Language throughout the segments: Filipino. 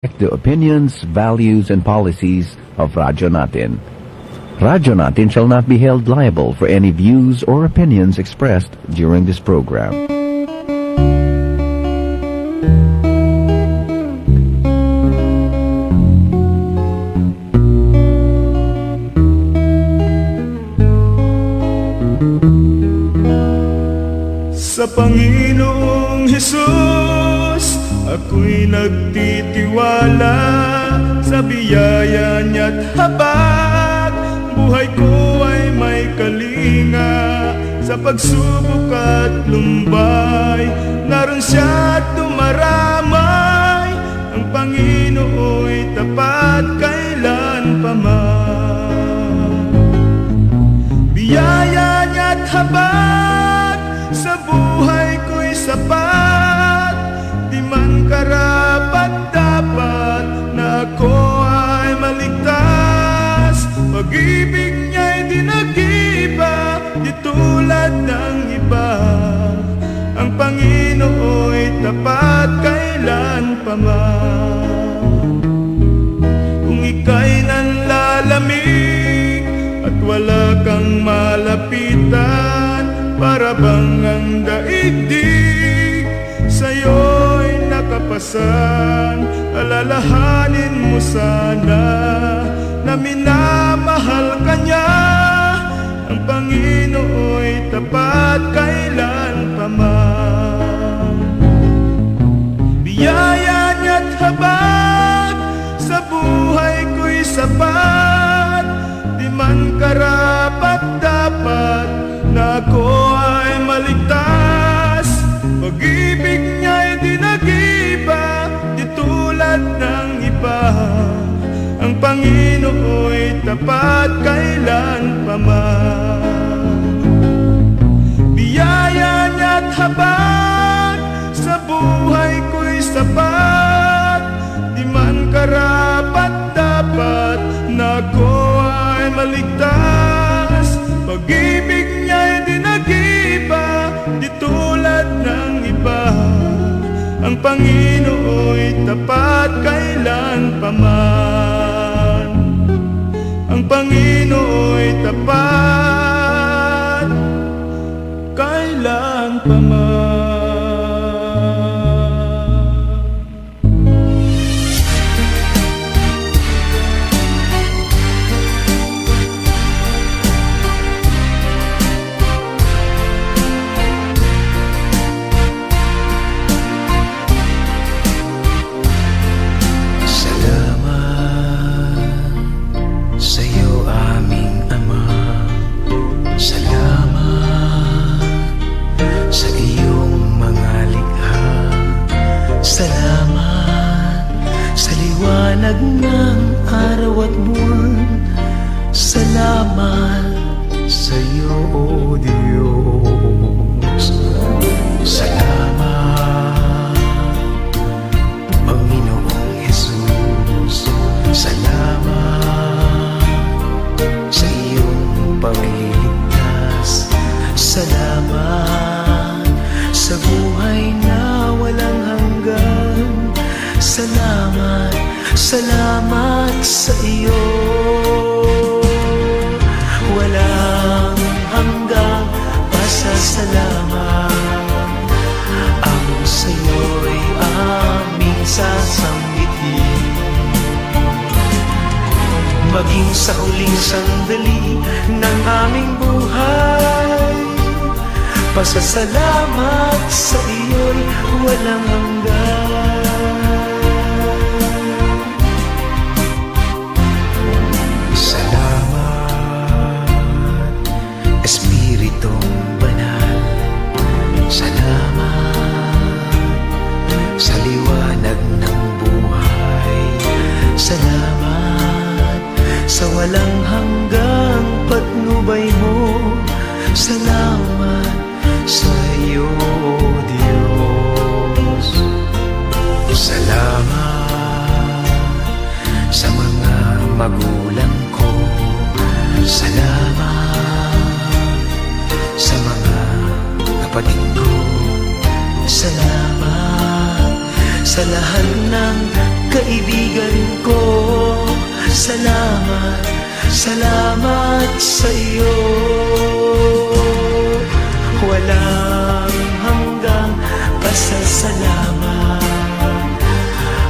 the opinions, values, and policies of Radyo Natin. Radyo Natin shall not be held liable for any views or opinions expressed during this program. Sa Panginoong Hesus, ako'y nagtitiwala sa biyaya niya't habag. Buhay ko ay may kalinga sa pagsubok at lumbay. Naroon siya't dumaramay, ang Panginoo'y tapat kailan pa man. Biyaya niya't habag sa buhay ko'y sapat, di man karapat dapat na ako ay maligtas. Pag-ibig niya'y di nag-iba, di tulad ng iba. Ang Panginoo'y tapat kailan pa man. Kung ika'y nanlalamig at wala kang malapitan, para bang ang daigdig sa'yo'y nakapasan. Alalahanin mo sana na minamahal ka niya. Ang Panginoo'y tapat kailan pa man. Biyaya niya't habag sa buhay ko'y sapat, di man karapat dapat na ako ay maligtas. Pag-ibig niya'y di nag-iba, di tulad ng iba. Ang Panginoo'y tapat kailan pa man. Biyaya niya't habag sa buhay ko'y sapat, di man karapat dapat na ako ay maligtas. Pag-ibig niya'y di nag-iba, di tulad ng iba. Ang Panginoo'y tapat kailan pa man. Ang Panginoo'y tapat kailan pa man. Ng araw at buwan, salamat sa iyo, O Diyos. Salamat, Panginoong Hesus. Salamat sa iyong pagliligtas. Salamat sa buhay na walang hanggan. Salamat, salamat sa iyo. Walang hanggang pasasalamat ang sa iyo'y aming sasanggitin. Maging sa huling sandali ng aming buhay, pasasalamat sa iyo'y walang hanggan. Espiritong banal, salamat sa liwanag ng buhay. Salamat sa walang hanggang patnubay mo. Salamat sa iyo, Diyos. Salamat sa mga magulang ko. Salamat sa mga kapatid ko. Salamat sa lahat ng kaibigan ko. Salamat, salamat sa iyo. Walang hanggang pasasalamat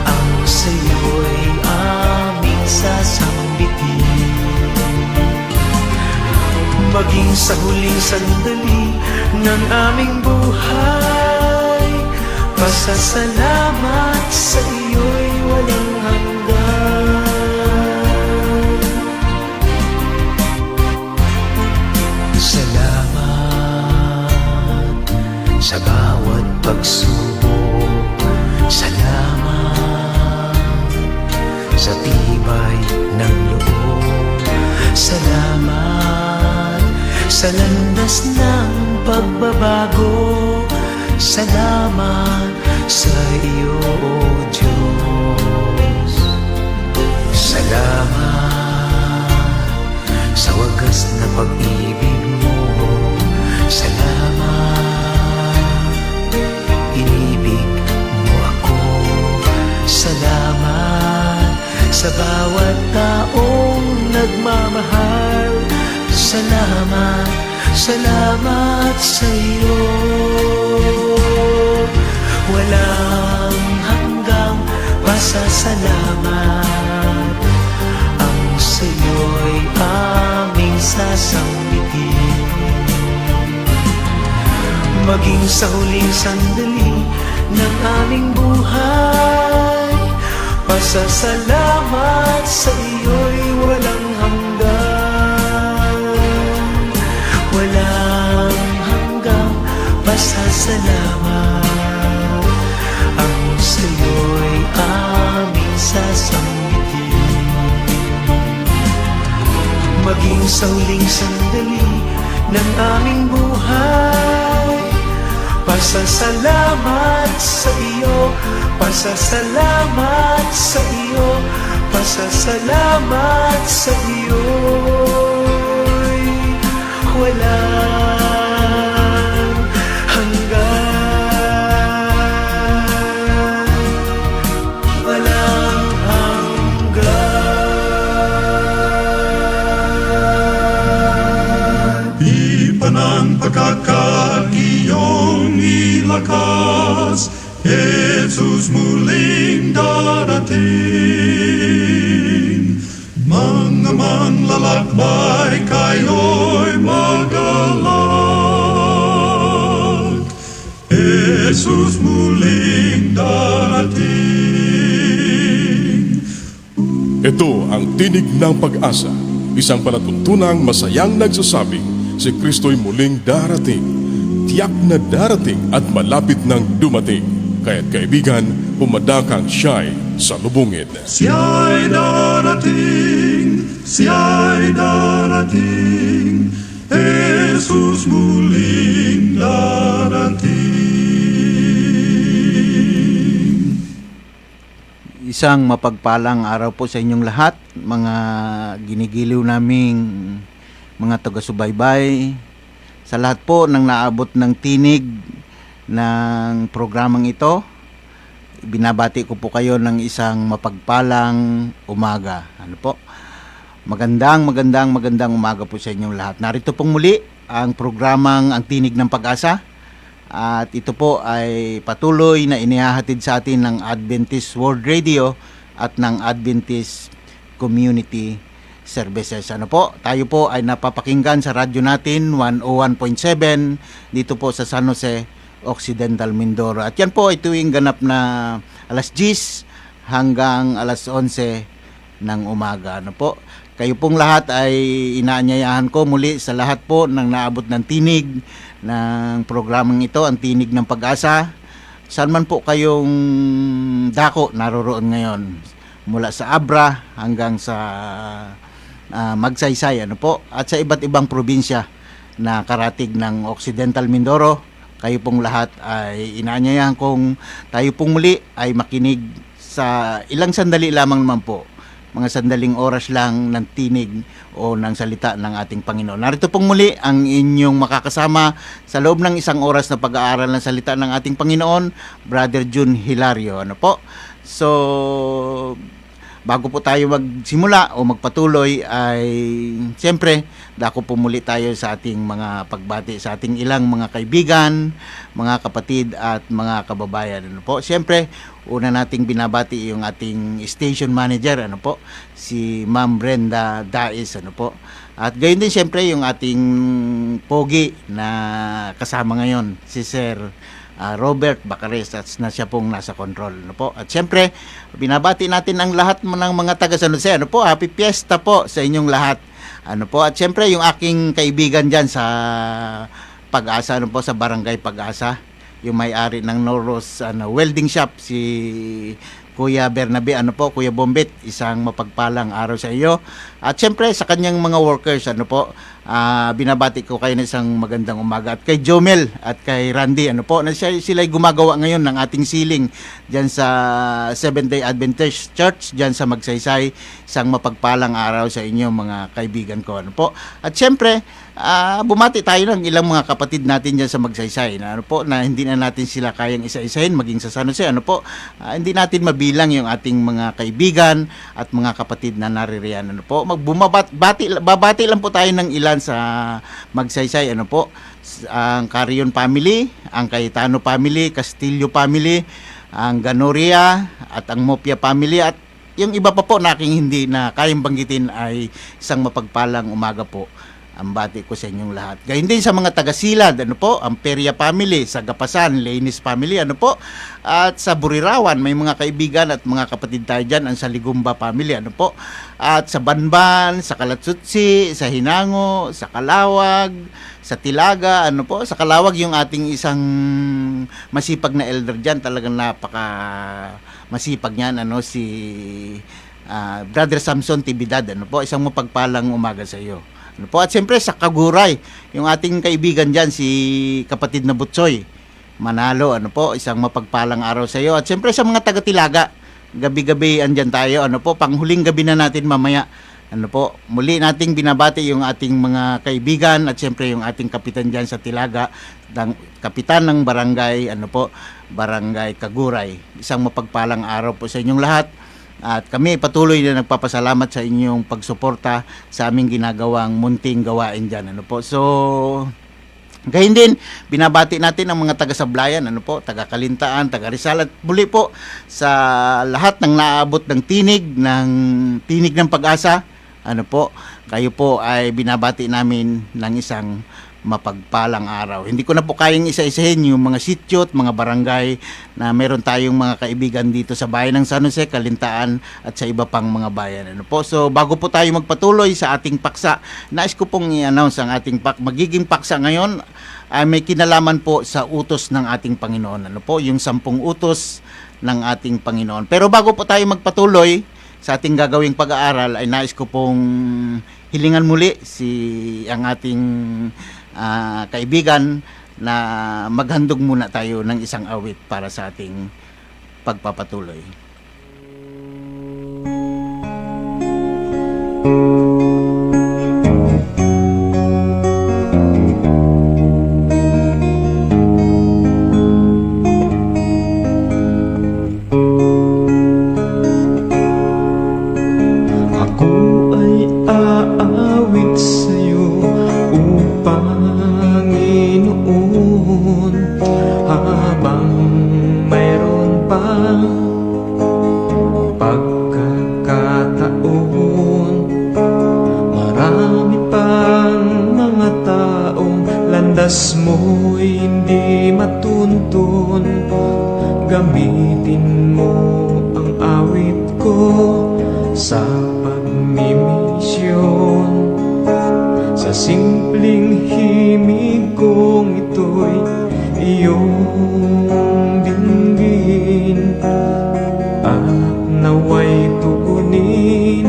ang sa'yo'y aming sasambitin. Maging sa huling sandali ng aming buhay, pasasalamat sa iyo'y walang hanggan. Salamat sa bawat pagsubok. Salamat sa tibay ng loob. Salamat sa landas ng pagbabago. Salamat sa iyo, O Diyos. Salamat sa wagas na pag-ibig mo. Salamat, inibig mo ako. Salamat sa bawat taong nagmamahal. Salamat, salamat sa iyo. Walang hanggang pasasalamat ang sa'yo'y aming sasambitin. Maging sa huling sandali ng aming buhay, pasasalamat sa iyo'y walang hanggan. Walang hanggang pasasalamat ang sa'yo'y aming sasambitin. Maging sa huling sandali ng aming buhay, pasasalamat sa iyo, pasasalamat sa iyo, pasasalamat sa iyo'y walang hanggan. Walang hanggan. Ipan ang pagkakakiyong ilakas, Jesus muling darating. Mga manlalakbay, kayo'y magalak. Jesus muling darating. Ito ang tinig ng pag-asa, isang palatuntunang masayang nagsasabing si Kristo'y muling darating. Tiyak na darating at malapit nang dumating. Kaya't kaibigan, pumadakang siya'y salubungin. Siya'y darating, siya'y darating, Jesus muling darating. Isang mapagpalang araw po sa inyong lahat, mga ginigiliw naming mga taga-subaybay, sa lahat po ng naabot ng tinig ng programang ito. Binabati ko po kayo ng isang mapagpalang umaga. Ano po? Magandang umaga po sa inyong lahat. Narito pong muli ang programang Ang Tinig ng Pag-asa. At ito po ay patuloy na inihahatid sa atin ng Adventist World Radio at ng Adventist Community Services. Ano po? Tayo po ay napapakinggan sa radyo natin 101.7 dito po sa San Jose Occidental, Mindoro. At yan po ay tuwing ganap na alas 10 hanggang alas 11 ng umaga. Ano po? Kayo pong lahat ay inaanyayahan ko muli sa lahat po ng naabot ng tinig ng programang ito, ang Tinig ng Pag-asa. Saan man po kayong dako naroroon ngayon, mula sa Abra hanggang sa Magsaysay, ano po, at sa iba't ibang probinsya na karatig ng Occidental Mindoro. Kayo pong lahat ay inaanyayahan kong tayo pong muli ay makinig sa ilang sandali lamang naman po, mga sandaling oras lang ng tinig o ng salita ng ating Panginoon. Narito pong muli ang inyong makakasama sa loob ng isang oras na pag-aaral ng salita ng ating Panginoon, Brother June Hilario. Ano po? So, bago po tayo magsimula o magpatuloy ay siyempre dako po muli tayo sa ating mga pagbati sa ating ilang mga kaibigan, mga kapatid at mga kababayan. Ano po? Siyempre, una nating binabati yung ating station manager, ano po, si Ma'am Brenda Dais, ano po. At gayon din siyempre yung ating pogi na kasama ngayon, si Sir Robert Bacares, at na siya pong nasa control, ano po. At siyempre, binabati natin ang lahat ng mga taga San Jose, ano po, happy fiesta po sa inyong lahat. Ano po, at siyempre yung aking kaibigan diyan sa Pag-asa, ano po, sa Barangay Pag-asa, yung may-ari ng Noros welding shop, si Kuya Bernabe, ano po, Kuya Bombit, isang mapagpalang araw sa iyo. At siyempre sa kanyang mga workers, ano po, binabati ko kayo ng isang magandang umaga. At kay Jomel at kay Randy, ano po, na sila'y gumagawa ngayon ng ating ceiling diyan sa Seventh-day Adventist Church diyan sa Magsaysay. Isang mapagpalang araw sa inyo mga kaibigan ko, ano po. At siyempre, bumati tayo ng ilang mga kapatid natin diyan sa Magsaysay na, ano po, na hindi na natin sila kayang isa-isahin maging sa San Jose, ano po. Hindi natin mabilang yung ating mga kaibigan at mga kapatid na naririyan, ano po. Babati lang po tayo ng ilan sa Magsaysay, ano po. Ang Carion family, ang Cayetano family, Castillo family, ang Ganoria at ang Mopia family, at yung iba pa po na aking hindi na kayang banggitin ay isang mapagpalang umaga po ang bati ko sa inyong lahat. Gayun din sa mga taga-Silad, ano po, ang Peria family, sa Gapasan, Lainis family, ano po, at sa Burirawan, may mga kaibigan at mga kapatid tayo dyan, ang Saligumba family, ano po, at sa Banban, sa Kalatsutsi, sa Hinango, sa Kalawag, sa Tilaga, ano po, sa Kalawag yung ating isang masipag na elder dyan, talagang napaka masipag niyan, ano, si Brother Samson Tibidad, ano po, isang mapagpalang umaga sa iyo. Ano po, at siyempre sa Kaguray, yung ating kaibigan dyan, si kapatid na Butsoy Manalo, ano po, isang mapagpalang araw sa iyo. At siyempre sa mga taga-Tilaga, gabi-gabi andyan tayo, ano po, panghuling gabi na natin mamaya. Ano po, muli nating binabati yung ating mga kaibigan at siyempre yung ating kapitan dyan sa Tilaga, kapitan ng barangay, ano po, Barangay Kaguray. Isang mapagpalang araw po sa inyong lahat. At kami patuloy na nagpapasalamat sa inyong pagsuporta sa aming ginagawang munting gawain dyan. Ano po? So, gayon din, binabati natin ang mga taga-Sablayan, ano po, taga-Kalintaan, taga-Rizal, at muli po sa lahat ng naabot ng tinig ng Pag-asa, ano po, kayo po ay binabati namin ng isang mapagpalang araw. Hindi ko na po kayang isa-isahin yung mga sityo at mga barangay na meron tayong mga kaibigan dito sa bayan ng San Jose, Kalintaan at sa iba pang mga bayan. Ano po? So bago po tayo magpatuloy sa ating paksa, nais ko pong i-announce ang ating magiging paksa ngayon ay may kinalaman po sa utos ng ating Panginoon. Ano po? Yung 10 utos ng ating Panginoon. Pero bago po tayo magpatuloy sa ating gagawing pag-aaral ay nais ko pong hilingan muli ang ating kaibigan na maghandog muna tayo ng isang awit para sa ating pagpapatuloy. Ako ay aawit sa'yo, o Panginoon, habang mayroon pang pagkakataon. Marami pang mga taong landas mo'y hindi matuntun. Gamitin mo ang awit ko sa pagmimisyon. Sa simpleng himig kong ito'y iyong dinggin, at naway tugunin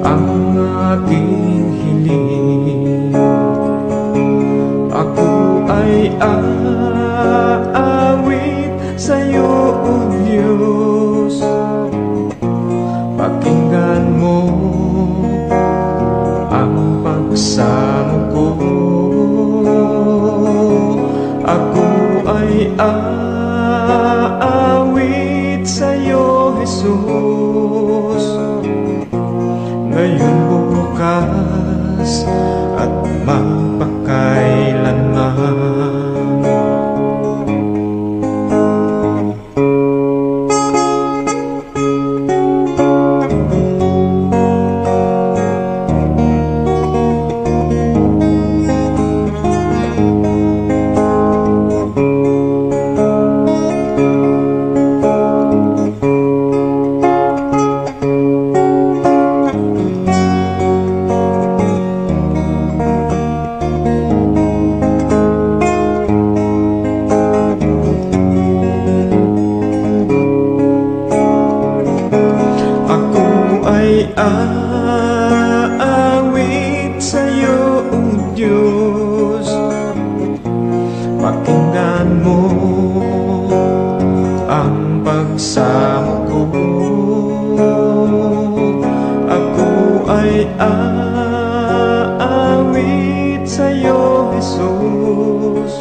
ang aking hiling. Ako ay aawit sa'yo, O Diyos. Pakinggan mo ang pagsamo ko. Ako ay aawit sa'yo, Jesus, ngayon, bukas, at magpakailanman. Aawit sa'yo, O Diyos, pakinggan mo ang pagsamo ko. Ako ay aawit sa'yo, Jesus,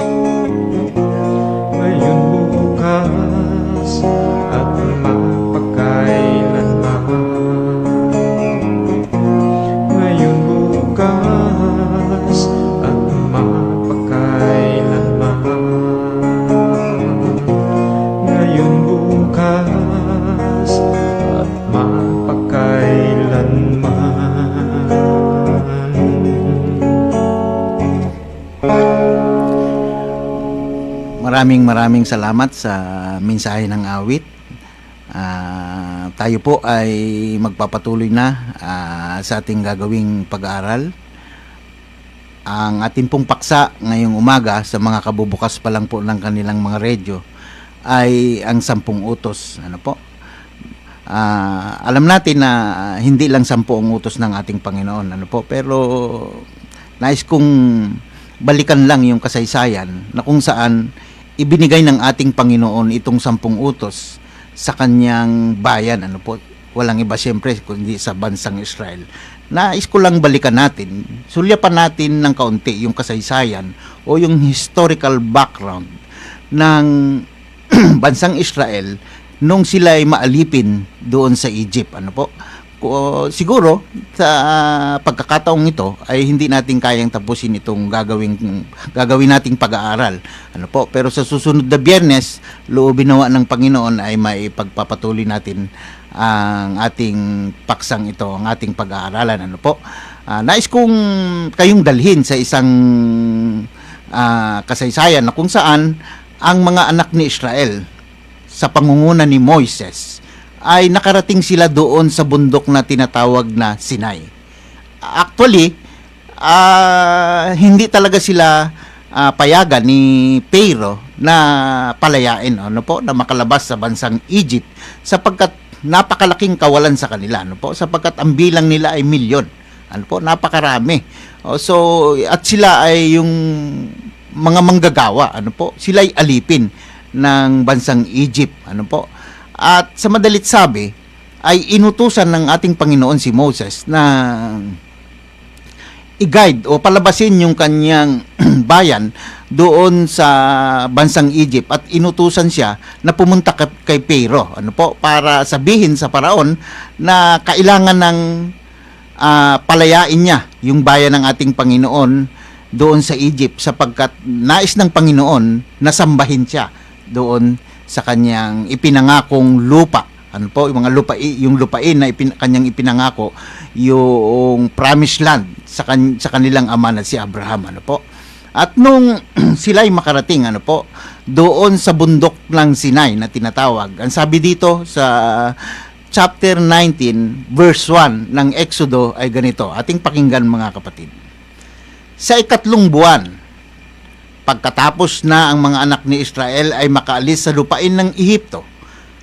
ngayon, bukas, at magpakailanman. Maraming salamat sa mensahe ng awit. Tayo po ay magpapatuloy na sa ating gagawing pag-aaral. Ang ating pong paksa ngayong umaga sa mga kabubukas pa lang po ng kanilang mga radyo ay ang 10 utos. Ano po? Alam natin na hindi lang 10 ang utos ng ating Panginoon. Ano po? Pero nais kong balikan lang yung kasaysayan na kung saan ibinigay ng ating Panginoon itong 10 utos sa kanyang bayan. Ano po? Walang iba siyempre kundi sa bansang Israel. Nais ko lang balikan natin, sulyapan natin ng kaunti yung kasaysayan o yung historical background ng bansang Israel nung sila ay maalipin doon sa Egypt. Ano po? Siguro sa pagkakataong ito ay hindi natin kayang tapusin itong gagawin nating pag-aaral. Ano po? Pero sa susunod na Biyernes, loobin nawa ng Panginoon ay maipagpapatuloy natin ang ating paksang ito, ang ating pag-aaralan. Ano po? Nais kong kayong dalhin sa isang kasaysayan na kung saan ang mga anak ni Israel sa pangunguna ni Moises ay nakarating sila doon sa bundok na tinatawag na Sinai. Actually, hindi talaga sila payagan ni Pharaoh na palayain, ano po, na makalabas sa bansang Egypt sapagkat napakalaking kawalan sa kanila, ano po, sapagkat ang bilang nila ay milyon, ano po, napakarami. At sila ay yung mga manggagawa, ano po, sila ay alipin ng bansang Egypt, ano po. At sa madalit sabi, ay inutusan ng ating Panginoon si Moses na i-guide o palabasin yung kanyang bayan doon sa bansang Egypt at inutusan siya na pumunta kay Pharaoh, ano po, para sabihin sa Paraon na kailangan ng palayain niya yung bayan ng ating Panginoon doon sa Egypt sapagkat nais ng Panginoon na sambahin siya doon sa kanyang ipinangakong lupa. Ano po, yung mga lupain na kanyang ipinangako, yung promised land sa kanilang ama na si Abraham, ano po. At nung sila ay makarating, ano po, doon sa bundok ng Sinai na tinatawag, ang sabi dito sa chapter 19 verse 1 ng Exodo ay ganito. Ating pakinggan, mga kapatid. Sa 3 buwan, pagkatapos na ang mga anak ni Israel ay makaalis sa lupain ng Ehipto,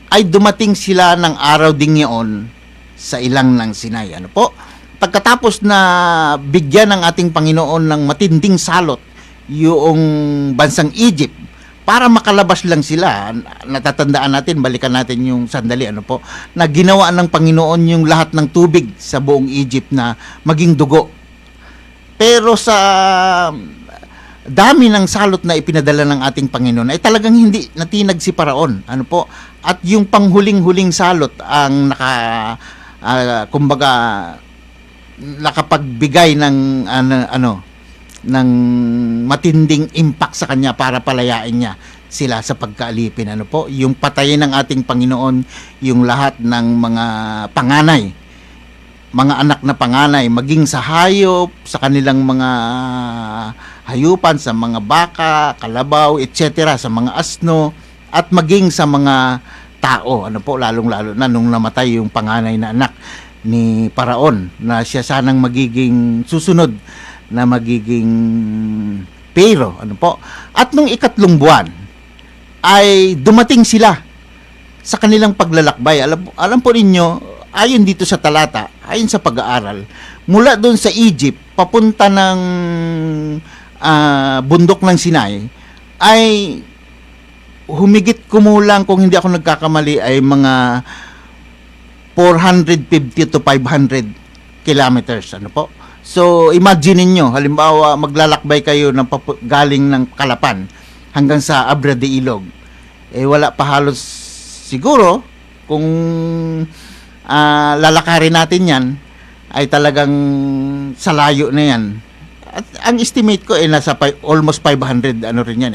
ay dumating sila ng araw ding iyon sa ilang ng Sinai. Ano po? Pagkatapos na bigyan ng ating Panginoon ng matinding salot yung bansang Egypt, para makalabas lang sila, natatandaan natin, balikan natin yung sandali, ano po, na ginawa ng Panginoon yung lahat ng tubig sa buong Egypt na maging dugo. Pero sa dami ng salot na ipinadala ng ating Panginoon ay talagang hindi natinag si Paraon. Ano po? At yung panghuling-huling salot ang kumbaga nakapagbigay ng ng matinding impact sa kanya para palayain niya sila sa pagkaalipin. Ano po? Yung patayin ng ating Panginoon yung lahat ng mga panganay, mga anak na panganay, maging sa hayop, sa kanilang mga hayupan, sa mga baka, kalabaw, etc., sa mga asno, at maging sa mga tao. Ano po, lalong-lalo na nung namatay yung panganay na anak ni Paraon, na siya sanang magiging susunod na magiging Pero. Ano po? At nung 3 buwan, ay dumating sila sa kanilang paglalakbay. Alam po ninyo, ayon dito sa talata, ayon sa pag-aaral, mula doon sa Egypt, papunta ng bundok ng Sinai, ay humigit kumulang, kung hindi ako nagkakamali, ay mga 450 to 500 kilometers. Ano po? So, imagine niyo, halimbawa, maglalakbay kayo galing ng Kalapan hanggang sa Abra de Ilog. Wala pa halos siguro, kung lalakarin natin yan, ay talagang sa layo na yan. At ang estimate ko ay nasa almost 500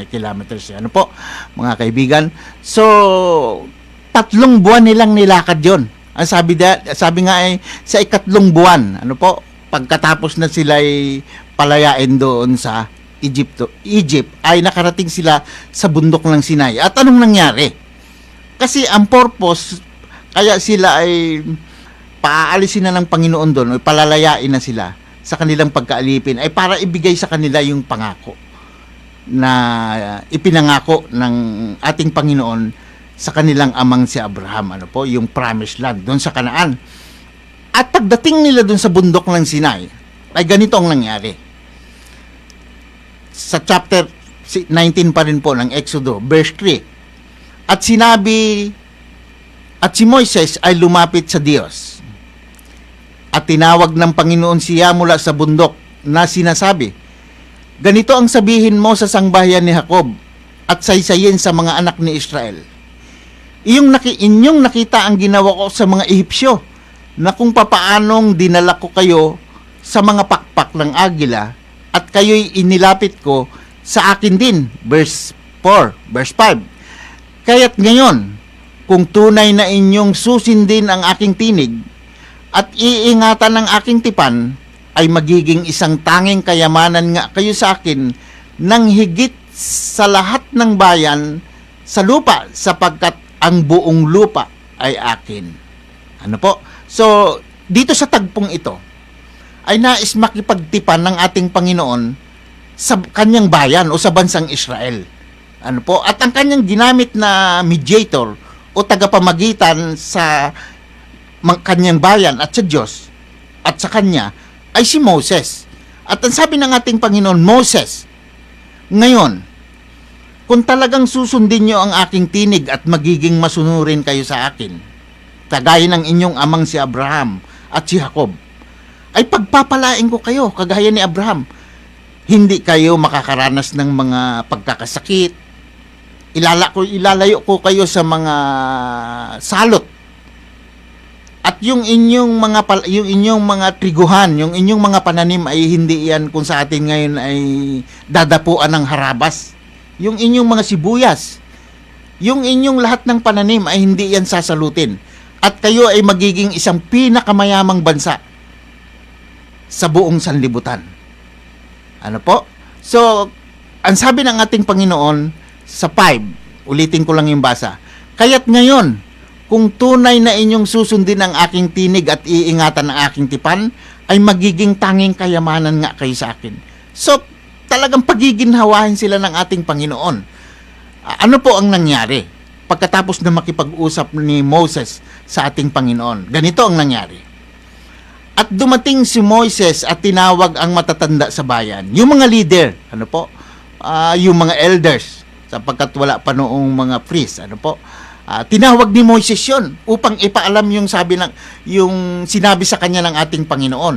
kilometers. Ano po, mga kaibigan? So, 3 buwan nilang nilakad yon. Ang sabi nga ay sa 3 buwan, ano po, pagkatapos na sila ay palayain doon sa Egypt ay nakarating sila sa bundok ng Sinai. At anong nangyari? Kasi ang purpose, kaya sila ay paaalisin na ng Panginoon doon, o palalayain na sila sa kanilang pagkaalipin, ay para ibigay sa kanila yung pangako na ipinangako ng ating Panginoon sa kanilang amang si Abraham. Ano po? Yung promised land doon sa Kanaan. At pagdating nila doon sa bundok ng Sinai, ay ganito ang nangyari. Sa chapter 19 pa rin po ng Exodo, verse 3. At sinabi, at si Moises ay lumapit sa Diyos. At tinawag ng Panginoon siya mula sa bundok na sinasabi, ganito ang sabihin mo sa sangbahayan ni Jacob at saysayin sa mga anak ni Israel. Inyong nakita ang ginawa ko sa mga Ehipsyo, na kung papaanong dinala ko kayo sa mga pakpak ng agila at kayo'y inilapit ko sa akin din. Verse 4, verse 5. Kaya't ngayon, kung tunay na inyong susindin ang aking tinig at iingatan ang aking tipan, ay magiging isang tanging kayamanan nga kayo sa akin nang higit sa lahat ng bayan sa lupa, sapagkat ang buong lupa ay akin. Ano po? So, dito sa tagpong ito, ay nais makipagtipan ng ating Panginoon sa kanyang bayan o sa bansang Israel. Ano po? At ang kanyang ginamit na mediator o tagapamagitan sa kanyang bayan at sa Diyos at sa kanya ay si Moses. At ang sabi ng ating Panginoon, Moses, ngayon, kung talagang susundin nyo ang aking tinig at magiging masunurin kayo sa akin, kagaya ng inyong amang si Abraham at si Jacob, ay pagpapalain ko kayo, kagaya ni Abraham. Hindi kayo makakaranas ng mga pagkakasakit. Ilalayo ko kayo sa mga salot. At yung inyong mga triguhan, yung inyong mga pananim ay hindi yan kung sa atin ngayon ay dadapuan ng harabas. Yung inyong mga sibuyas, yung inyong lahat ng pananim ay hindi yan sasalutin. At kayo ay magiging isang pinakamayamang bansa sa buong sanlibutan. Ano po? So, ang sabi ng ating Panginoon sa 5, ulitin ko lang yung basa, kaya't ngayon, kung tunay na inyong susundin ang aking tinig at iingatan ang aking tipan, ay magiging tanging kayamanan nga kayo sa akin. So, talagang pagiginhawahin sila ng ating Panginoon. Ano po ang nangyari? Pagkatapos na makipag-usap ni Moses sa ating Panginoon, ganito ang nangyari. At dumating si Moises at tinawag ang matatanda sa bayan, yung mga leader, ano po, yung mga elders, sapagkat wala pa noong mga priests, ano po, tinawag ni Moises yun upang ipaalam yung sinabi sa kanya ng ating Panginoon,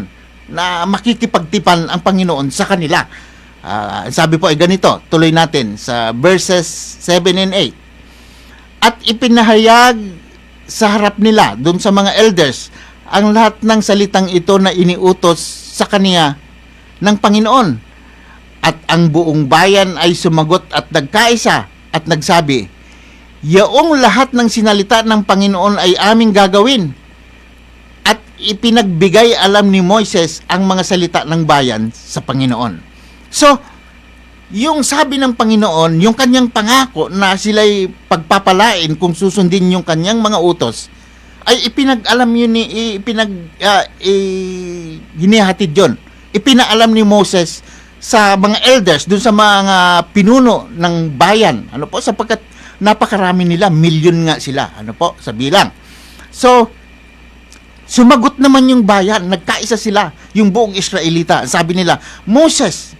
na makikipagtipan ang Panginoon sa kanila. Sabi po ay ganito, tuloy natin sa verses 7 and 8. At ipinahayag sa harap nila, dun sa mga elders, ang lahat ng salitang ito na iniutos sa kaniya ng Panginoon. At ang buong bayan ay sumagot at nagkaisa at nagsabi, yaong lahat ng sinalita ng Panginoon ay aming gagawin. At ipinagbigay alam ni Moises ang mga salita ng bayan sa Panginoon. So, yung sabi ng Panginoon, yung kanyang pangako na sila'y pagpapalain kung susundin yung kanyang mga utos, ay ipinag-alam yun ginihatid yun. Ipinaalam ni Moses sa mga elders, dun sa mga pinuno ng bayan. Ano po? Sapagkat napakarami nila, milyon nga sila. Ano po? Sa bilang. So, sumagot naman yung bayan, nagkaisa sila, yung buong Israelita. Sabi nila, Moses,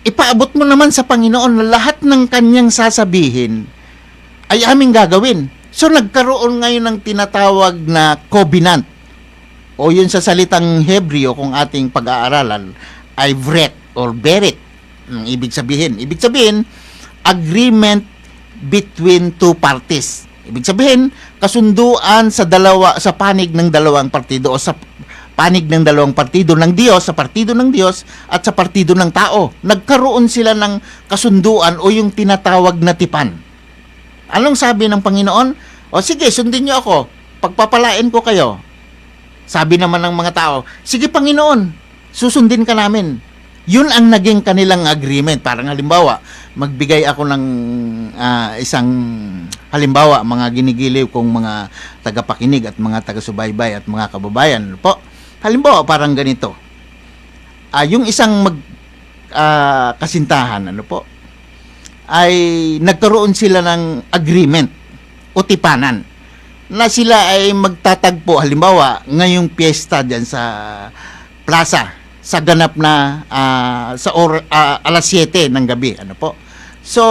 ipaabot mo naman sa Panginoon na lahat ng kanyang sasabihin ay aming gagawin. So nagkaroon ngayon ng tinatawag na covenant, o yun sa salitang Hebreo kung ating pag-aaralan ay vret or beret. Ibig sabihin agreement between two parties. Ibig sabihin kasunduan sa panig ng dalawang partido, o sa panig ng dalawang partido ng Diyos, sa partido ng Diyos at sa partido ng tao. Nagkaroon sila ng kasunduan o yung tinatawag na tipan. Anong sabi ng Panginoon? O sige, sundin niyo ako. Pagpapalain ko kayo. Sabi naman ng mga tao, sige Panginoon, susundin ka namin. Yun ang naging kanilang agreement. Parang halimbawa, magbigay ako ng isang halimbawa, mga ginigiliw kong mga tagapakinig at mga taga-subaybay at mga kababayan. Po, halimbawa, parang ganito. Yung isang kasintahan, ay nagkaroon sila ng agreement o tipanan na sila ay magtatagpo, halimbawa, ngayong piyesta dyan sa plaza, sa ganap na alas 7 ng gabi. So,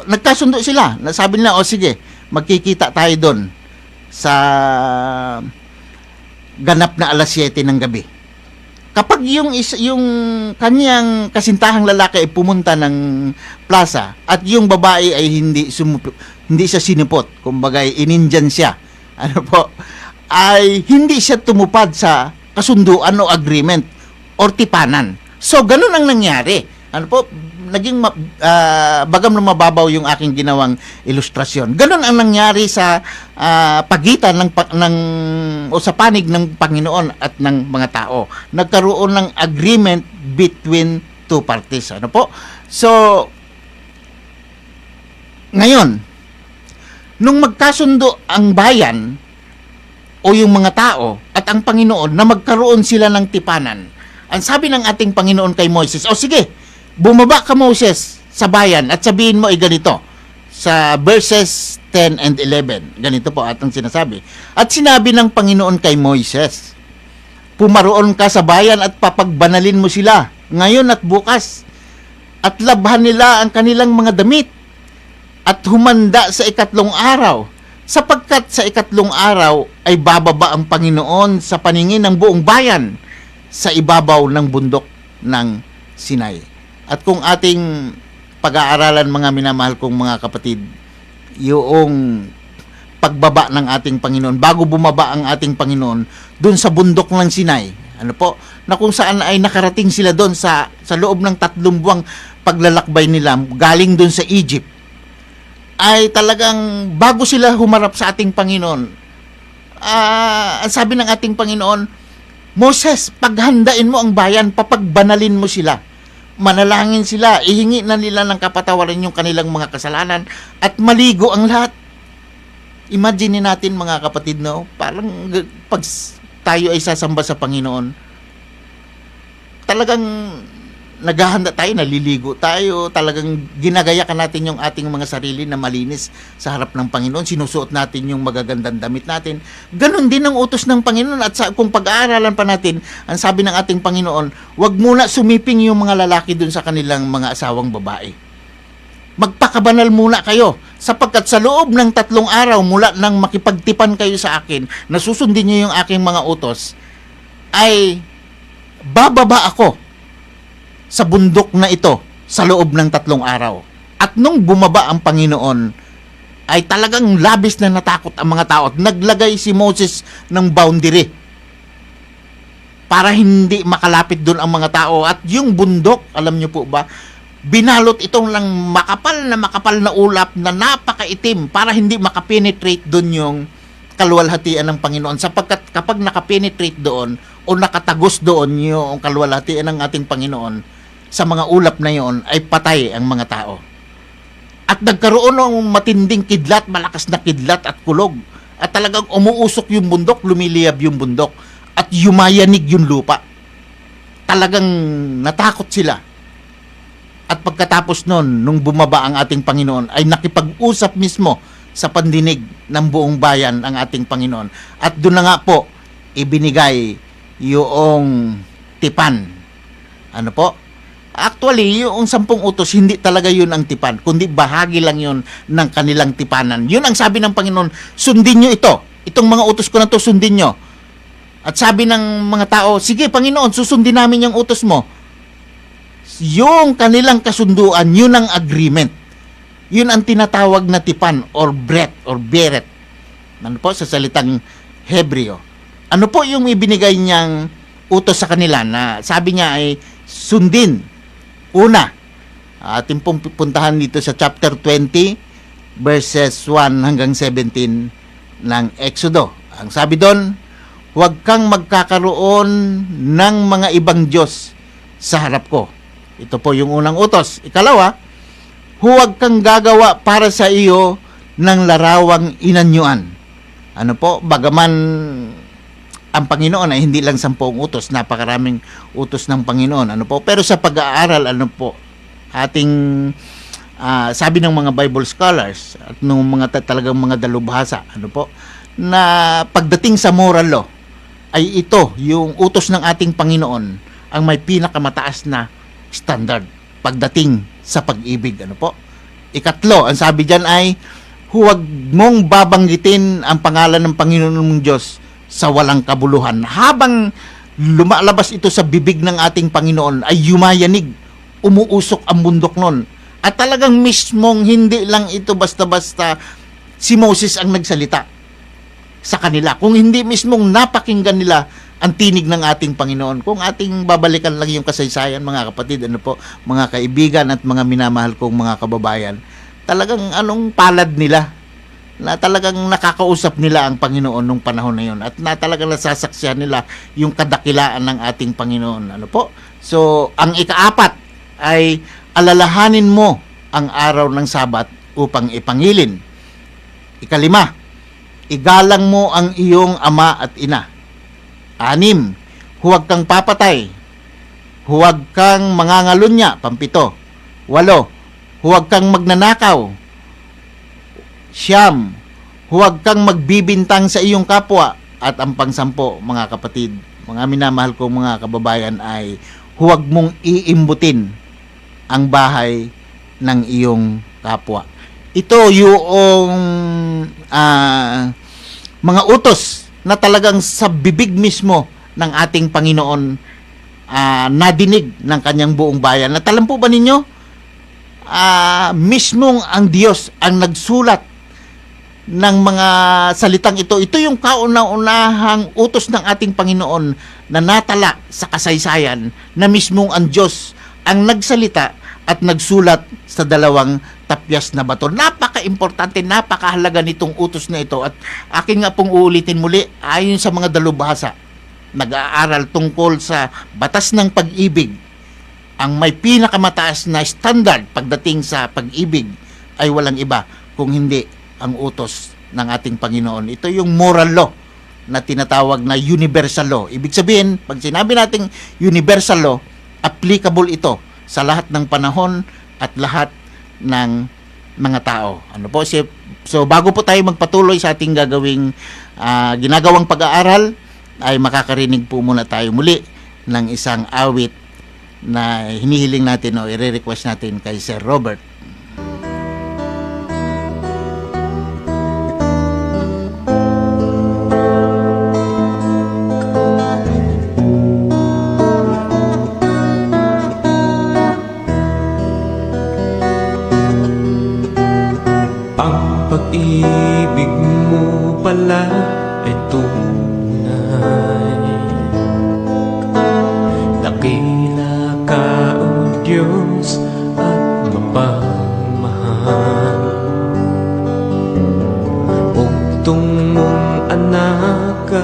nagkasundo sila. Sabi nila, o sige, magkikita tayo doon sa ganap na alas 7 ng gabi. Kapag yung kanyang kasintahang lalaki ay pumunta ng plaza at yung babae ay hindi siya sinipot, kumbaga inindyan siya, ay hindi siya tumupad sa kasunduan o agreement or tipanan. So, ganun ang nangyari. Naging bagam na mababaw yung aking ginawang ilustrasyon. Ganun ang nangyari sa pagitan o sa panig ng Panginoon at ng mga tao. Nagkaroon ng agreement between two parties. So, ngayon, nung magkasundo ang bayan o yung mga tao at ang Panginoon na magkaroon sila ng tipanan, ang sabi ng ating Panginoon kay Moises, o sige, bumaba ka Moses sa bayan at sabihin mo ay ganito. Sa verses 10 and 11, ganito po atang sinasabi. At sinabi ng Panginoon kay Moises, pumaroon ka sa bayan at papagbanalin mo sila ngayon at bukas, at labhan nila ang kanilang mga damit at humanda sa 3 araw, sapagkat sa 3 araw ay bababa ang Panginoon sa paningin ng buong bayan sa ibabaw ng bundok ng Sinai. At kung ating pag-aaralan, mga minamahal kong mga kapatid, yung pagbaba ng ating Panginoon, bago bumaba ang ating Panginoon dun sa bundok ng Sinai, na kung saan ay nakarating sila doon sa loob ng 3 buwang paglalakbay nila galing doon sa Egypt, ay talagang bago sila humarap sa ating Panginoon, ang sabi ng ating Panginoon, Moses, paghandain mo ang bayan, papagbanalin mo sila, manalangin sila, ihingi na nila ng kapatawaran yung kanilang mga kasalanan at maligo ang lahat. Imagine natin mga kapatid, parang pag tayo ay sasamba sa Panginoon, talagang naghahanda tayo, naliligo tayo, talagang ginagayakan natin yung ating mga sarili na malinis sa harap ng Panginoon, sinusuot natin yung magagandang damit natin. Ganon din ang utos ng Panginoon. At kung pag-aaralan pa natin, ang sabi ng ating Panginoon, wag muna sumiping yung mga lalaki dun sa kanilang mga asawang babae. Magpakabanal muna kayo, sapagkat sa loob ng 3 araw mula nang makipagtipan kayo sa akin, na susundin niyo yung aking mga utos, ay bababa ako sa bundok na ito sa loob ng 3 araw. At nung bumaba ang Panginoon, ay talagang labis na natakot ang mga tao at naglagay si Moses ng boundary para hindi makalapit doon ang mga tao. At yung bundok, alam niyo po ba, binalot itong lang makapal na ulap na napakaitim para hindi makapenetrate doon yung kaluwalhatian ng Panginoon, sapagkat kapag nakapenetrate doon o nakatagos doon yung kaluwalhatian ng ating Panginoon sa mga ulap na yon, ay patay ang mga tao. At nagkaroon ng matinding kidlat, malakas na kidlat at kulog, at talagang umuusok yung bundok, lumiliyab yung bundok, at yumayanig yung lupa. Talagang natakot sila. At pagkatapos nun, nung bumaba ang ating Panginoon, ay nakipag-usap mismo sa pandinig ng buong bayan ang ating Panginoon. At doon na nga po, ibinigay yung tipan. Ano po? Actually, yung 10 utos, hindi talaga yun ang tipan, kundi bahagi lang yun ng kanilang tipanan. Yun ang sabi ng Panginoon, sundin nyo ito. Itong mga utos ko na to, sundin nyo. At sabi ng mga tao, sige Panginoon, susundin namin yung utos mo. Yung kanilang kasunduan, yun ang agreement. Yun ang tinatawag na tipan or bret or beret. Ano po sa salitang Hebreo? Ano po yung ibinigay niyang utos sa kanila na sabi niya ay sundin? Una, ating pong puntahan dito sa chapter 20 verses 1 hanggang 17 ng Exodo. Ang sabi doon, huwag kang magkakaroon ng mga ibang Diyos sa harap ko. Ito po yung unang utos. Ikalawa, huwag kang gagawa para sa iyo ng larawang inanyuan. Ano po, bagaman ang Panginoon ay hindi lang 10 utos, napakaraming utos ng Panginoon. Ano po, pero sa pag-aaral, ano po, ating sabi ng mga Bible scholars at ng mga talagang mga dalubhasa, ano po, na pagdating sa moral law, ay ito, yung utos ng ating Panginoon, ang may pinakamataas na standard pagdating sa pag-ibig. Ano po? Ikatlo, ang sabi dyan ay, huwag mong babanggitin ang pangalan ng Panginoon mong Diyos sa walang kabuluhan. Habang lumalabas ito sa bibig ng ating Panginoon, ay yumayanig, umuusok ang bundok nun. At talagang mismong hindi lang ito basta-basta si Moses ang nagsalita sa kanila. Kung hindi mismong napakinggan nila ang tinig ng ating Panginoon. Kung ating babalikan lang yung kasaysayan, mga kapatid, ano po, mga kaibigan at mga minamahal kong mga kababayan, talagang anong palad nila na talagang nakakausap nila ang Panginoon nung panahon na yun at na talagang nasasaksihan nila yung kadakilaan ng ating Panginoon. Ano po? So, ang ika-4 ay alalahanin mo ang araw ng Sabat upang ipangilin. Ika-5, igalang mo ang iyong ama at ina. 6, huwag kang papatay. Huwag kang mangangalunya. 7, huwag kang magnanakaw. 9, huwag kang magbibintang sa iyong kapwa. At ang 10, mga kapatid, mga minamahal kong mga kababayan, ay huwag mong iimbutin ang bahay ng iyong kapwa. Ito yung mga utos na talagang sa bibig mismo ng ating Panginoon nadinig ng kanyang buong bayan. At alam po ba ninyo, mismong ang Diyos ang nagsulat ng mga salitang ito. Ito yung kauna-unahang utos ng ating Panginoon na natala sa kasaysayan na mismong ang Diyos ang nagsalita at nagsulat sa 2 tapyas na bato. Napaka-importante, napakahalaga nitong utos na ito. At akin nga pong uulitin muli, ayon sa mga dalubhasa, nag-aaral tungkol sa batas ng pag-ibig, ang may pinakamataas na standard pagdating sa pag-ibig ay walang iba kung hindi ang utos ng ating Panginoon. Ito yung moral law na tinatawag na universal law. Ibig sabihin, pag sinabi nating universal law, applicable ito sa lahat ng panahon at lahat ng mga tao. Ano po? So bago po tayo magpatuloy sa ating ginagawang pag-aaral, ay makakarinig po muna tayo muli ng isang awit na hinihiling natin o i-request natin kay Sir Robert.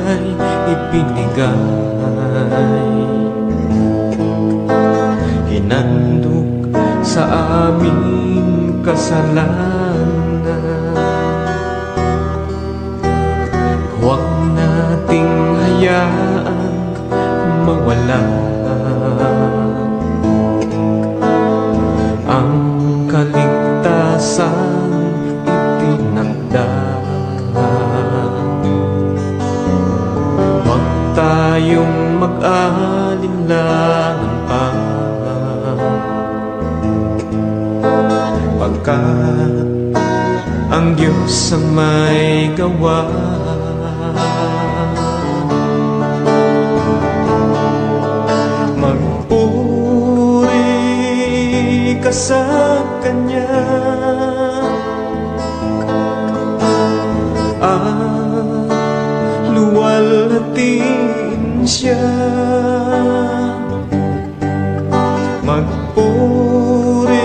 ay ibinigay. Hinandog sa aming kasalanan, huwag nating hayaan mawala ang kaligtasan itinakda. Huwag tayong mag-alinlangan pa, pagkat ang Diyos ang may gawa. Magpuri ka sa Kanya at luwalhatiin Siya. Magpuri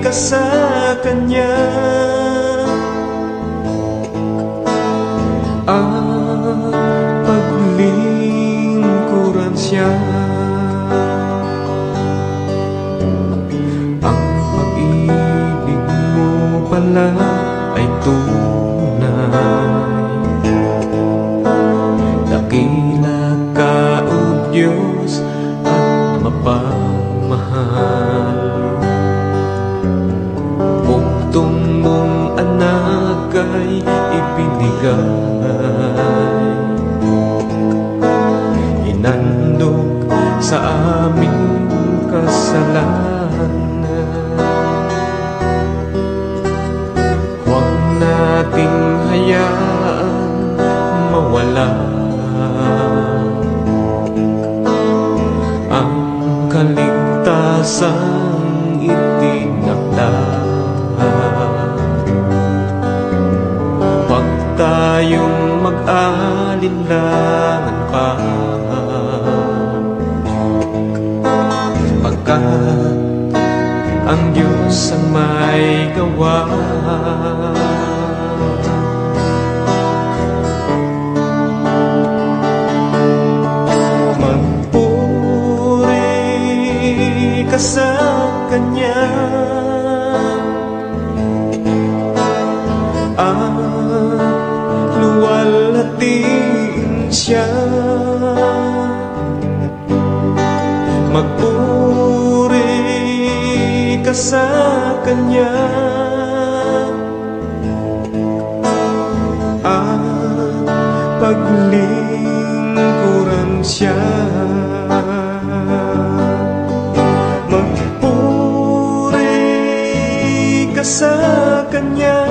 ka sa Kanya at paglingkuran Siya. Ang pag-ibig mo pala ay tunay, dakila ka, O Diyos, at mapamahal. Bugtong mong anak ay ibinigay, inandog sa aming kasalanan. Huwag nating hayaan mawala ang kaligtasang itinakda. Huwag tayong mag-alinlangan pa, pagkat ang Diyos ang may gawa. Magpuri ka sa Kanya at luwalhatiin Siya. Magpuri ka sa Kanya at paglingkuran Siya. Magpuri ka sa Kanya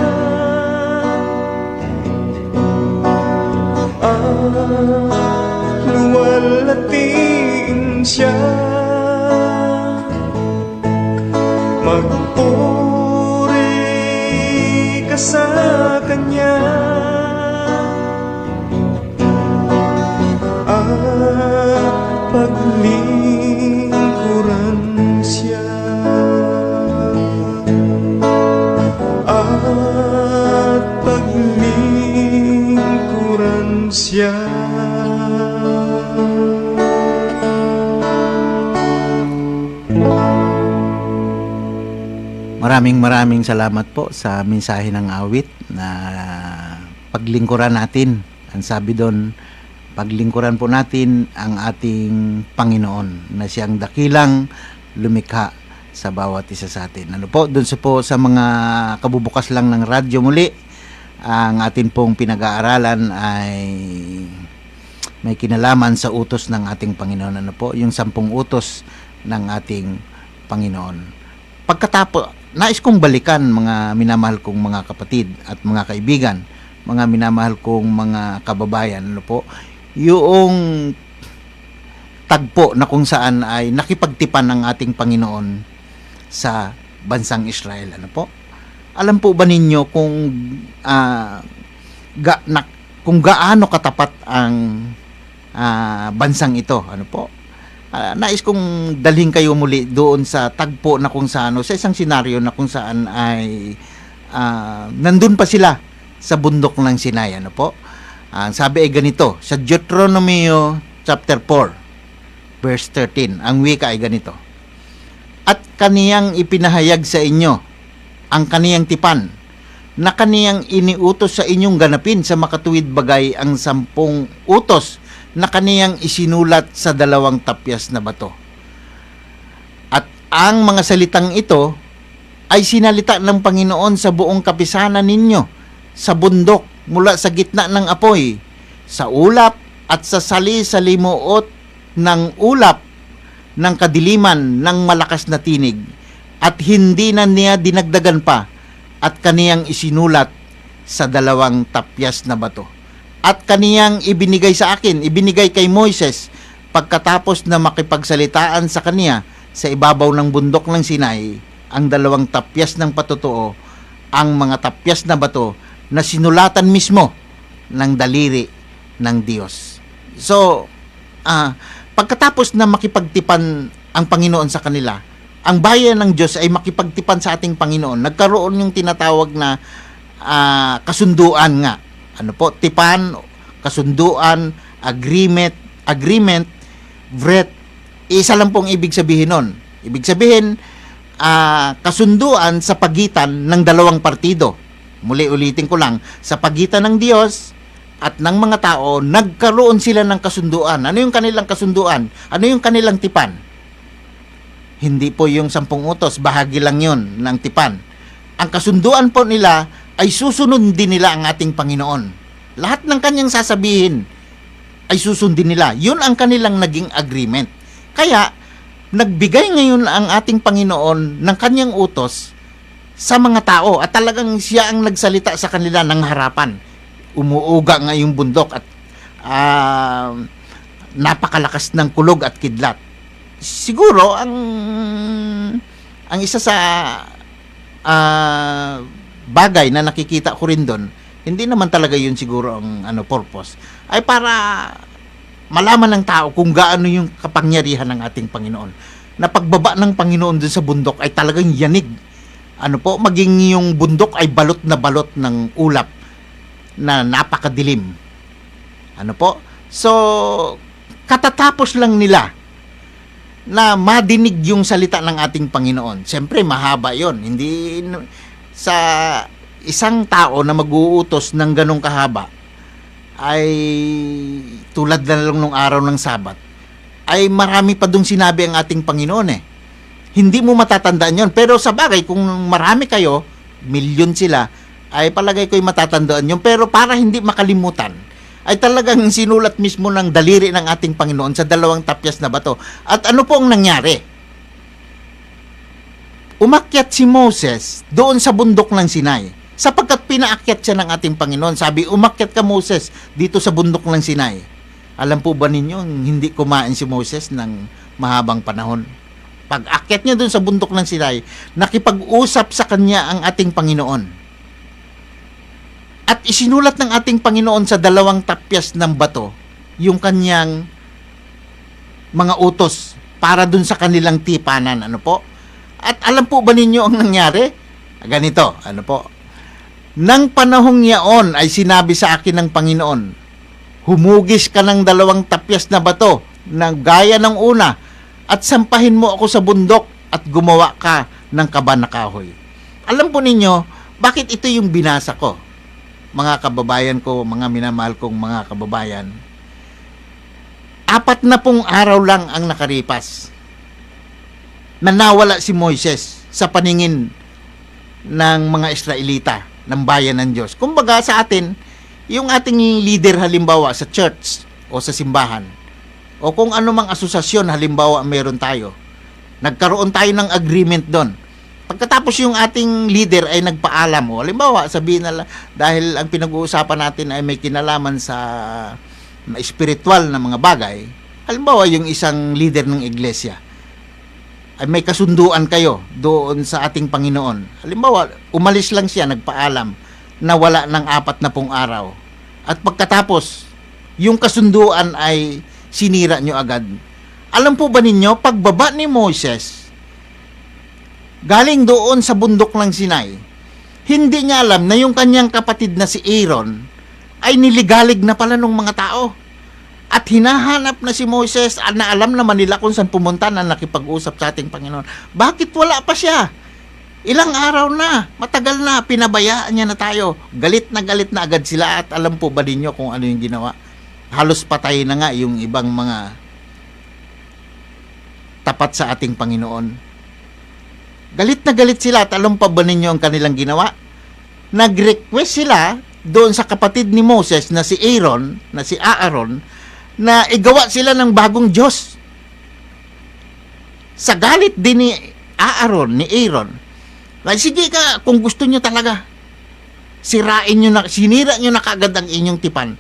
at luwalhatiin Siya. Magpuri ka sa Kanya at paglingkuran Siya. At paglingkuran Siya. Maraming salamat po sa mensahe ng awit na paglingkuran natin. Ang sabi doon, paglingkuran po natin ang ating Panginoon na siyang dakilang lumikha sa bawat isa sa atin. Ano po, doon sa mga kabubukas lang ng radyo muli, ang atin pong pinag-aaralan ay may kinalaman sa utos ng ating Panginoon. Ano po, yung 10 utos ng ating Panginoon. Pagkatapos, nais kong balikan, mga minamahal kong mga kapatid at mga kaibigan, mga minamahal kong mga kababayan, ano po, yung tagpo na kung saan ay nakipagtipan ng ating Panginoon sa bansang Israel, ano po. Alam po ba ninyo kung gaano katapat ang bansang ito, ano po? Nais kong dalhin kayo muli doon sa tagpo na kung saan, sa isang senaryo na kung saan ay nandun pa sila sa bundok ng Sinai, ano po. Ang sabi ay ganito, sa Deuteronomy chapter 4, verse 13, ang wika ay ganito. At kaniyang ipinahayag sa inyo ang kaniyang tipan, na kaniyang iniutos sa inyong ganapin sa makatuwid bagay ang 10 utos na kaniyang isinulat sa 2 tapyas na bato. At ang mga salitang ito ay sinalita ng Panginoon sa buong kapisanan ninyo, sa bundok, mula sa gitna ng apoy, sa ulap at sa sali-salimuot ng ulap ng kadiliman ng malakas na tinig, at hindi na niya dinagdagan pa, at kaniyang isinulat sa 2 tapyas na bato. At kaniyang ibinigay sa akin, ibinigay kay Moises, pagkatapos na makipagsalitaan sa kaniya sa ibabaw ng bundok ng Sinai, ang 2 tapyas ng patutuo, ang mga tapyas na bato na sinulatan mismo ng daliri ng Diyos. So, pagkatapos na makipagtipan ang Panginoon sa kanila, ang bayan ng Diyos ay makipagtipan sa ating Panginoon. Nagkaroon yung tinatawag na kasunduan nga. Ano po? Tipan, kasunduan, agreement, vret. Isa lang pong ibig sabihin nun. Ibig sabihin, kasunduan sa pagitan ng 2 partido. Muli ulitin ko lang, sa pagitan ng Diyos at ng mga tao, nagkaroon sila ng kasunduan. Ano yung kanilang kasunduan? Ano yung kanilang tipan? Hindi po yung 10 utos, bahagi lang yun ng tipan. Ang kasunduan po nila ay susunodin nila ang ating Panginoon. Lahat ng kanyang sasabihin ay susundin nila. Yun ang kanilang naging agreement. Kaya, nagbigay ngayon ang ating Panginoon ng kanyang utos sa mga tao at talagang siya ang nagsalita sa kanila ng harapan. Umuuga nga yung bundok at napakalakas ng kulog at kidlat. Siguro ang isa sa bagay na nakikita ko rin doon, hindi naman talaga yun siguro ang purpose, ay para malaman ng tao kung gaano yung kapangyarihan ng ating Panginoon. Na pagbaba ng Panginoon doon sa bundok ay talagang yanig. Maging yung bundok ay balot na balot ng ulap na napakadilim. So, katatapos lang nila na madinig yung salita ng ating Panginoon. Siyempre, mahaba yon. Hindi sa isang tao na mag-uutos ng ganong kahaba ay tulad na lang nung araw ng Sabat, ay marami pa dong sinabi ang ating Panginoon Hindi mo matatandaan yon. Pero sa bagay, kung marami kayo, milyon sila, ay palagay ko'y matatandaan yon. Pero para hindi makalimutan, ay talagang sinulat mismo ng daliri ng ating Panginoon sa 2 tapyas na bato. At ano po ang nangyari? Umakyat si Moses doon sa bundok ng Sinai, sapagkat pinaakyat siya ng ating Panginoon. Sabi, umakyat ka Moses dito sa bundok ng Sinai. Alam po ba ninyo, hindi kumain si Moses ng mahabang panahon. Pag akyat niya doon sa bundok ng Sinai, nakipag-usap sa kanya ang ating Panginoon. At isinulat ng ating Panginoon sa 2 tapyas ng bato yung kanyang mga utos para dun sa kanilang tipanan. At alam po ba ninyo ang nangyari? Ganito, Nang panahong yaon ay sinabi sa akin ng Panginoon, humugis ka ng 2 tapyas na bato na gaya ng una at sampahin mo ako sa bundok at gumawa ka ng kaba na kahoy. Alam po ninyo, bakit ito yung binasa ko? Mga kababayan ko, mga minamahal kong mga kababayan, 40 araw lang ang nakaripas na nawala si Moises sa paningin ng mga Israelita, ng bayan ng Diyos. Kumbaga sa atin, yung ating leader halimbawa sa church o sa simbahan, o kung anumang asosasyon halimbawa meron tayo, nagkaroon tayo ng agreement doon. Pagkatapos yung ating leader ay nagpaalam, halimbawa sabihin na dahil ang pinag-uusapan natin ay may kinalaman sa spiritual na mga bagay, halimbawa yung isang leader ng iglesia ay may kasunduan kayo doon sa ating Panginoon. Halimbawa, umalis lang siya, nagpaalam na wala ng 40 araw. At pagkatapos, yung kasunduan ay sinira nyo agad. Alam po ba ninyo, pagbaba ni Moses, galing doon sa bundok ng Sinai, hindi niya alam na yung kanyang kapatid na si Aaron ay niligalig na pala ng mga tao. At hinahanap na si Moises na alam naman nila kung saan pumunta na nakipag-usap sa ating Panginoon. Bakit wala pa siya? Ilang araw na, matagal na, pinabayaan niya na tayo. Galit na agad sila at alam po ba ninyo kung ano yung ginawa? Halos patay na nga yung ibang mga tapat sa ating Panginoon. Galit na galit sila at alam pa ba ninyo ang kanilang ginawa? Nag-request sila doon sa kapatid ni Moses na si Aaron, na igawa sila ng bagong Diyos. Sa galit din ni Aaron, ay, sige ka, kung gusto nyo talaga, sinira nyo na kaagad ang inyong tipan.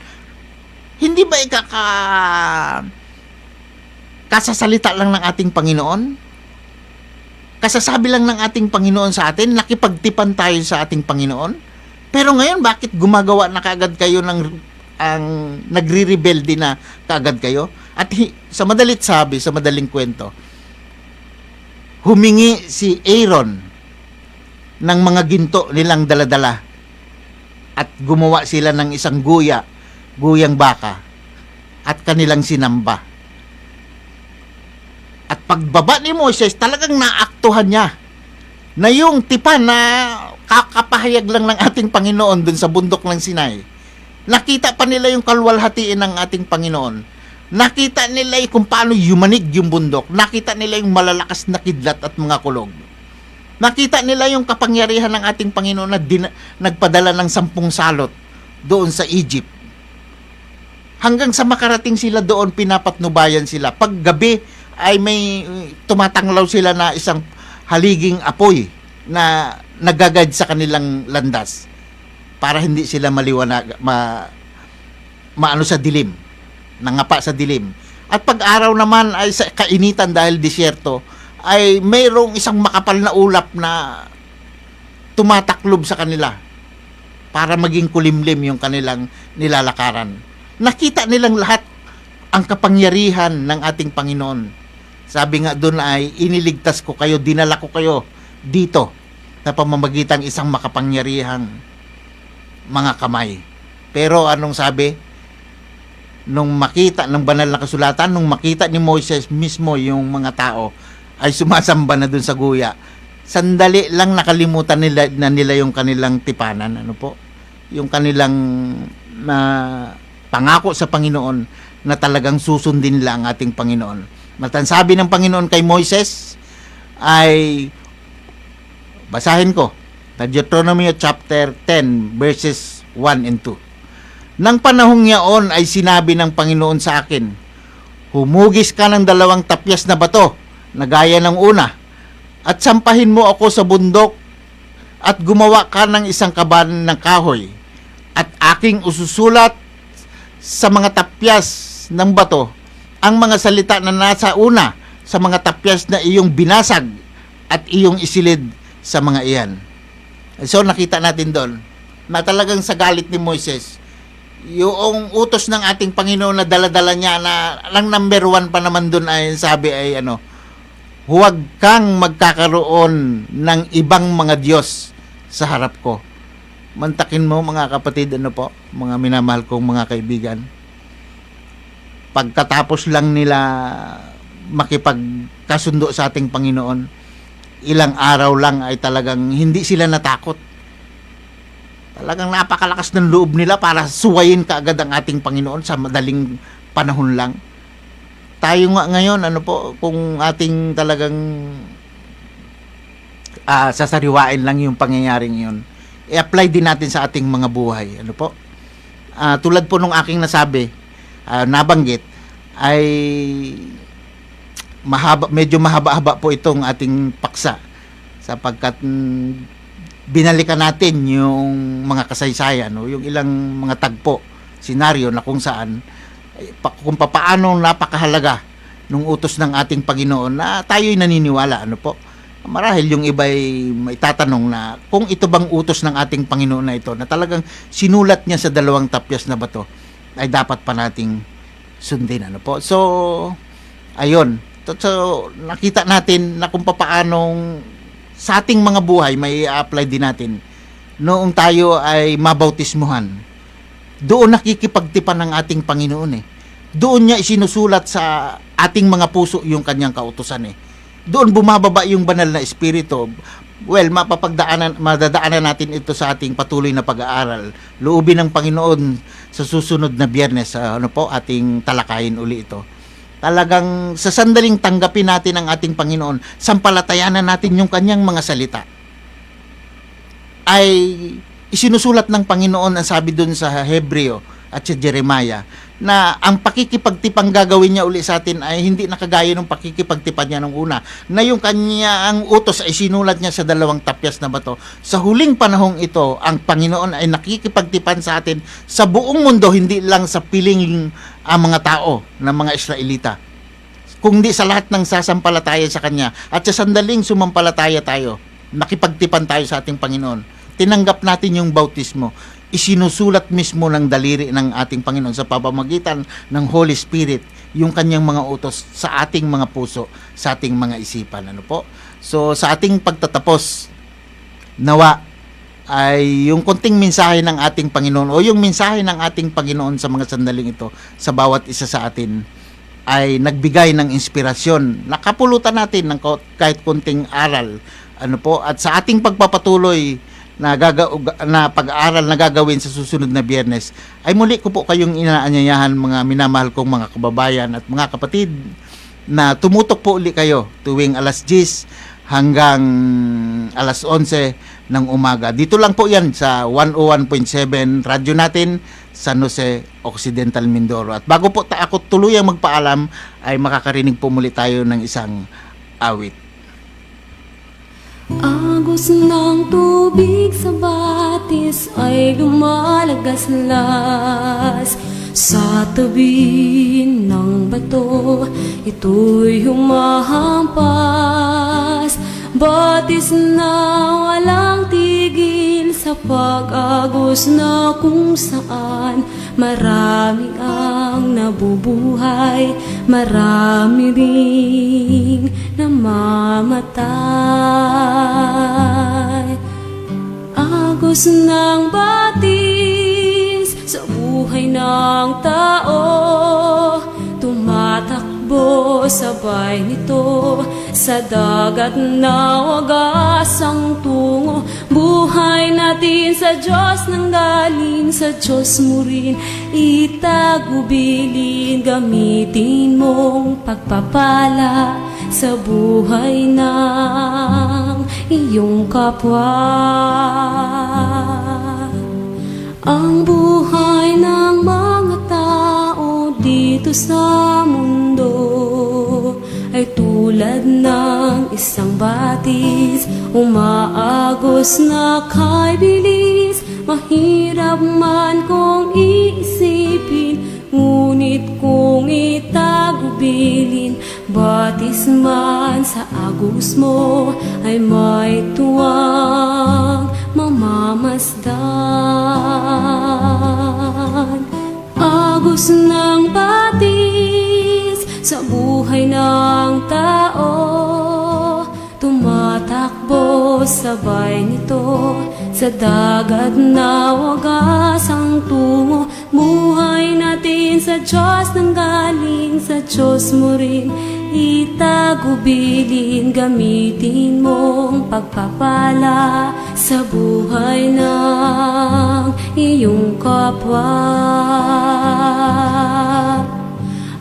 Hindi ba kasasalita lang ng ating Panginoon? Kasasabi lang ng ating Panginoon sa atin, nakipagtipan tayo sa ating Panginoon? Pero ngayon, bakit gumagawa na kaagad kayo nagre-rebelde na kaagad kayo? At sa madaling kwento, humingi si Aaron ng mga ginto nilang daladala at gumawa sila ng isang guyang baka at kanilang sinamba. At pagbaba ni Moises, talagang naaktuhan niya na yung tipan na kakapahayag lang ng ating Panginoon dun sa bundok ng Sinai. Nakita pa nila yung kalwalhatiin ng ating Panginoon. Nakita nila kung paano yumanig yung bundok. Nakita nila yung malalakas na kidlat at mga kulog. Nakita nila yung kapangyarihan ng ating Panginoon na nagpadala ng 10 salot doon sa Egypt. Hanggang sa makarating sila doon, pinapatnubayan sila. Pag gabi ay may tumatanglaw sila na isang haliging apoy na nagagad sa kanilang landas para hindi sila maano sa dilim, nangapa sa dilim. At pag araw naman ay sa kainitan dahil disyerto, ay mayroong isang makapal na ulap na tumataklob sa kanila para maging kulimlim yung kanilang nilalakaran. Nakita nilang lahat ang kapangyarihan ng ating Panginoon. Sabi nga doon ay, iniligtas ko kayo, dinala ko kayo dito na pamamagitan isang makapangyarihang mga kamay. Pero anong sabi? Nung makita ng banal na kasulatan, nung makita ni Moises mismo yung mga tao, ay sumasamba na dun sa guya. Sandali lang nakalimutan nila yung kanilang tipanan. Ano po? Yung kanilang pangako sa Panginoon na talagang susundin lang ang ating Panginoon. Sabi ng Panginoon kay Moises ay, basahin ko, Deuteronomy chapter 10 verses 1 and 2. Nang panahong yaon ay sinabi ng Panginoon sa akin, humugis ka ng 2 tapyas na bato na gaya ng una, at sampahin mo ako sa bundok at gumawa ka ng isang kaban ng kahoy, at aking ususulat sa mga tapyas ng bato ang mga salita na nasa una sa mga tapyas na iyong binasag at iyong isilid sa mga iyan. So nakita natin doon na talagang sa galit ni Moises, yung utos ng ating Panginoon na daladala niya na lang number 1 pa naman doon ay sabi ay huwag kang magkakaroon ng ibang mga Diyos sa harap ko. Mantakin mo mga kapatid, mga minamahal kong mga kaibigan. Pagkatapos lang nila makipagkasundo sa ating Panginoon, ilang araw lang ay talagang hindi sila natakot. Talagang napakalakas ng loob nila para suwayin kaagad ang ating Panginoon sa madaling panahon lang. Tayo nga ngayon, kung ating talagang sasariwain lang yung pangyayaring yun, i-apply din natin sa ating mga buhay. Tulad po nung aking nabanggit, ay medyo mahaba-haba po itong ating paksa sapagkat binalikan natin yung mga kasaysayan, yung ilang mga tagpo, senaryo na kung saan kung paano napakahalaga nung utos ng ating Panginoon na tayo'y naniniwala. Marahil yung iba'y maitatanong na kung ito bang utos ng ating Panginoon na ito na talagang sinulat niya sa 2 tapyas na bato ay dapat pa nating sundin. So ayun, so nakita natin na kung paanong sa ating mga buhay may i-apply din natin noong tayo ay mabautismuhan. Doon nakikipagtipan ng ating Panginoon eh. Doon niya isinusulat sa ating mga puso yung kanyang kautusan eh. Doon bumababa yung banal na espiritu. Well, madadaanan natin ito sa ating patuloy na pag-aaral. Loobin ng Panginoon sa susunod na Biyernes, ating talakayin uli ito. Talagang sa sandaling tanggapin natin ang ating Panginoon, sampalatayanan natin yung kanyang mga salita. Ay isinusulat ng Panginoon, ang sabi doon sa Hebreo at sa Jeremiah, na ang pakikipagtipang gagawin niya uli sa atin ay hindi nakagaya ng pakikipagtipan niya nung una, na yung kanyang utos ay sinulat niya sa 2 tapyas na bato. Sa huling panahong ito, ang Panginoon ay nakikipagtipan sa atin sa buong mundo, hindi lang sa piling ang mga tao ng mga Israelita, kundi sa lahat ng sasampalataya sa Kanya. At sa sandaling sumampalataya tayo, nakipagtipan tayo sa ating Panginoon, tinanggap natin yung bautismo, isinusulat mismo ng daliri ng ating Panginoon sa pamamagitan ng Holy Spirit yung kanyang mga utos sa ating mga puso, sa ating mga isipan. So sa ating pagtatapos, nawa ay yung konting mensahe ng ating Panginoon o yung mensahe ng ating Panginoon sa mga sandaling ito sa bawat isa sa atin ay nagbigay ng inspirasyon, nakapulutan natin ng kahit konting aral, at sa ating pagpapatuloy na pag-aaral na gagawin sa susunod na Biyernes, ay muli ko po kayong inaanyayahan, mga minamahal kong mga kababayan at mga kapatid, na tumutok po uli kayo tuwing alas 10 hanggang alas 11 ng umaga. Dito lang po yan sa 101.7 radyo natin, San Jose Occidental, Mindoro. At bago po ako tuluyang magpaalam, ay makakarinig po muli tayo ng isang awit. Agos ng tubig sa batis ay lumalagaslas sa tabi ng bato, ito'y humahampas. Batis na walang tigil sa pag-agos na kung saan marami ang nabubuhay, marami ring namamatay. Agos ng batis sa buhay ng tao, tumatakbo sabay nito sa dagat na wagas ang tungo. Buhay natin sa Diyos nang galing sa Diyos mo rin itagubilin. Gamitin mong pagpapala sa buhay ng iyong kapwa. Ang buhay ng mga tao dito sa mundo ay tulad ng isang batis, umaagos na kay bilis. Mahirap man kung iisipin, ngunit kung itagubilin, batis man sa agos mo ay may tuwang mamamasdan. Agos ng batis sa buhay ng tao, tumatakbo sabay nito sa dagat na wagas ang tungo. Buhay natin sa Diyos nang galing sa Diyos mo rin itagubilin. Gamitin mong pagpapala sa buhay ng iyong kapwa.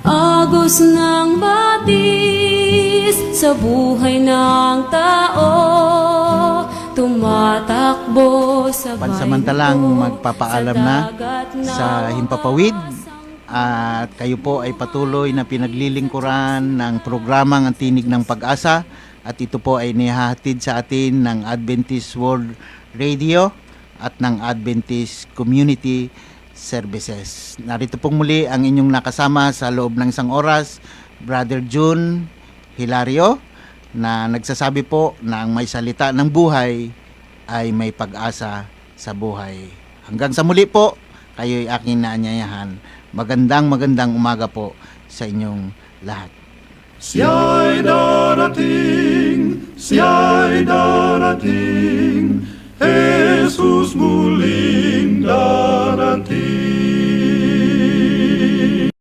Agos ng batis sa buhay ng tao, tumatakbo sa Pansamantalang magpapaalam na sa Himpapawid, at kayo po ay patuloy na pinaglilingkuran ng programang Ang Tinig ng Pag-asa, at ito po ay nihahatid sa atin ng Adventist World Radio at ng Adventist Community Services. Narito pong muli ang inyong nakasama sa loob ng isang oras, Brother June Hilario, na nagsasabi po na ang may salita ng buhay ay may pag-asa sa buhay. Hanggang sa muli po, kayo'y aking naanyayahan. Magandang umaga po sa inyong lahat. Siya'y darating, siya'y darating.